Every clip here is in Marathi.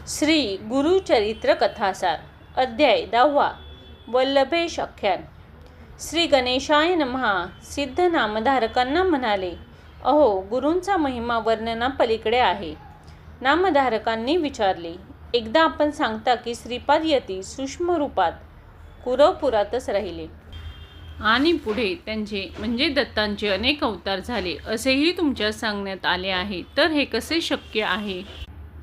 श्री गुरुचरित्र कथासार अध्याय 10 वल्लभेश आख्यान. श्री गणेशाय नमः. सिद्ध नामधारकांना म्हणाले, अहो, गुरूंचा महिमा वर्णना पलीकडे आहे. नामधारकांनी विचारले, एकदा आपण सांगता की श्रीपाद यती सूक्ष्म रूपात कुरवपुरातच राहिले आणि पुढे त्यांचे म्हणजे दत्तांचे अनेक अवतार झाले असेही तुमच्या सांगण्यात आले आहे, तर हे कसे शक्य आहे?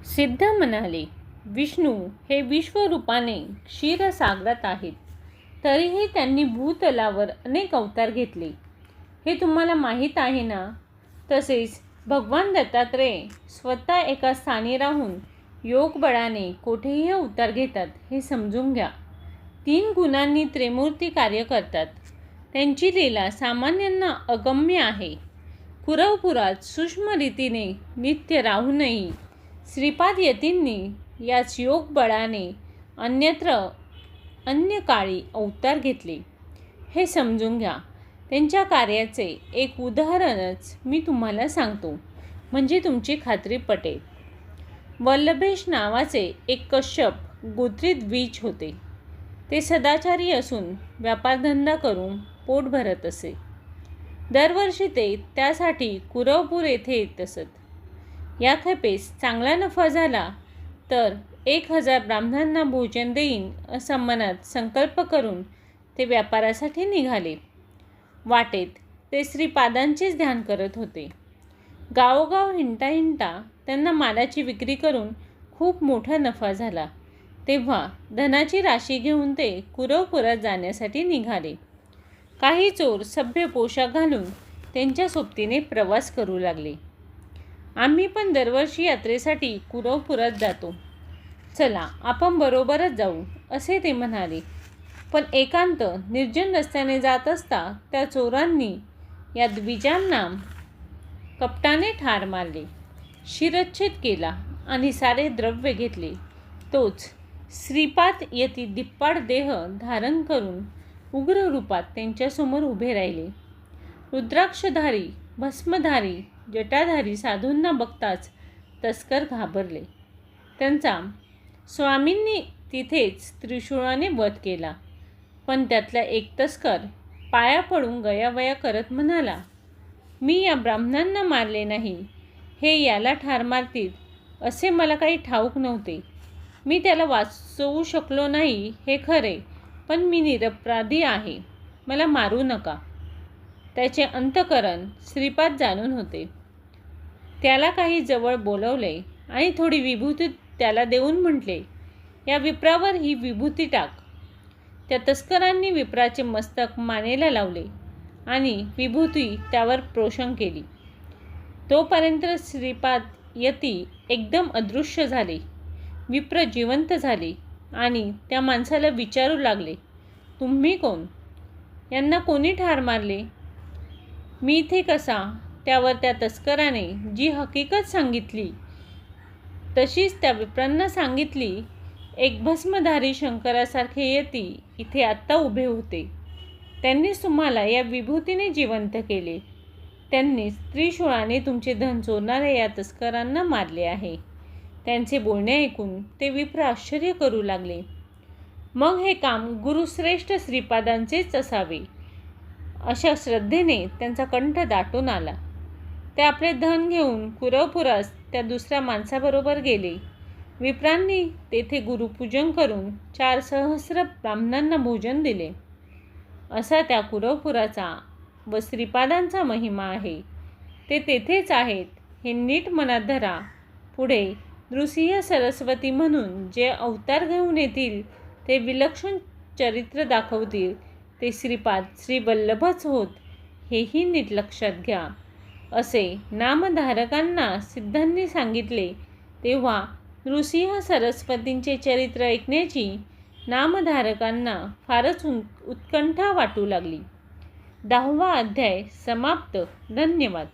सिद्ध म्हणाले, विष्णू हे विश्वरूपाने क्षीरसागरात आहेत, तरीही त्यांनी भूतलावर अनेक अवतार घेतले, हे तुम्हाला माहीत आहे ना? तसेच भगवान दत्तात्रेय स्वतः एका स्थानी राहून योगबळाने कोठेही अवतार घेतात, हे समजून घ्या. 3 गुणांनी त्रिमूर्ती कार्य करतात. त्यांची लीला सामान्यांना अगम्य आहे. कुरवपुरात सूक्ष्म रीतीने नित्य राहूनही श्रीपाद यतींनी याच योग बळाने अन्य काळी अवतार घेतले, हे समजून घ्या. त्यांच्या कार्याचे एक उदाहरणच मी तुम्हाला सांगतो, म्हणजे तुमची खात्री पटेल. वल्लभेश नावाचे एक कश्यप गोत्रीत द्विज होते. ते सदाचारी असून व्यापारधंदा करून पोट भरत असे. दरवर्षी ते त्यासाठी कुरवपूर येथे येत असत. या खेपेस चांगला नफा झाला तर 1000 ब्राह्मणांना भोजन देईन असा मनात संकल्प करून ते व्यापारासाठी निघाले. वाटेत ते श्रीपादांचेच ध्यान करत होते. गावोगाव हिंडता त्यांना मालाची विक्री करून खूप मोठा नफा झाला. तेव्हा धनाची राशी घेऊन ते कुरवपुरात जाण्यासाठी निघाले. काही चोर सभ्य पोशाख घालून त्यांच्या सोबतीने प्रवास करू लागले. आम्ही पण दरवर्षी यात्रेसाठी कुरवपुरात जातो, चला आपण बरोबरच जाऊ, असे ते म्हणाले. पण एकांत निर्जन रस्त्याने जात असता त्या चोरांनी या द्विजांना कपटाने ठार मारले, शिरच्छेद केला आणि सारे द्रव्य घेतले. तोच श्रीपाद यती धिप्पाड देह धारण करून उग्र रूपात त्यांच्यासमोर उभे राहिले. रुद्राक्षधारी, भस्मधारी, जटाधारी साधूंना बघताच तस्कर घाबरले. त्यांचा स्वामींनी तिथेच त्रिशूळाने वध केला. पण त्यातला एक तस्कर पाया पडून गयावया करत म्हणाला, मी या ब्राह्मणांना मारले नाही, हे याला ठार मारतील असे मला काही ठाऊक नव्हते. मी त्याला वाचवू शकलो नाही हे खरे, पण मी निरपराधी आहे, मला मारू नका. त्याचे अंतःकरण श्रीपाद जाणून होते. त्याला काही जवळ बोलवले आणि थोडी विभूती त्याला देऊन म्हटले, या विप्रावर ही विभूती टाक. त्या तस्करांनी विप्राचे मस्तक मानेला लावले आणि विभूती त्यावर प्रोषण केली. तोपर्यंत श्रीपाद यती एकदम अदृश्य झाले. विप्र जिवंत झाले आणि त्या माणसाला विचारू लागले, तुम्ही कोण? यांना कोणी ठार मारले? मी इथे कसा? त्यावर त्या तस्कराने जी हकीकत सांगितली तशीच त्या विप्रांना सांगितली. एक भस्मधारी शंकरासारखे यती इथे आत्ता उभे होते. त्यांनीच तुम्हाला या विभूतीने जिवंत केले. त्यांनीच त्रिशूळाने तुमचे धन चोरणाऱ्या या तस्करांना मारले आहे. त्यांचे बोलणे ऐकून ते विप्र आश्चर्य करू लागले. मग हे काम गुरुश्रेष्ठ श्रीपादांचेच असावे, अशा श्रद्धेने त्यांचा कंठ दाटून आला. ते आपले धन घेऊन कुरवपुरास त्या दुसऱ्या माणसाबरोबर गेले. विप्रांनी तेथे गुरुपूजन करून 4 सहस्र ब्राह्मणांना भोजन दिले. असा त्या कुरवपुराचा व श्रीपादांचा महिमा आहे. ते तेथेच आहेत हे नीट मनात धरा. पुढे नृसिंह सरस्वती म्हणून जे अवतार घेऊन येतील ते विलक्षण चरित्र दाखवतील, ते श्रीपाद श्री वल्लभच होत, हेही नीट लक्षात घ्या, असे नामधारकांना सिद्धांनी सांगितले. तेव्हा नृसिंह सरस्वतींचे चरित्र ऐकण्याची नामधारकांना फारच उत्कंठा वाटू लागली. 10वा अध्याय समाप्त. धन्यवाद.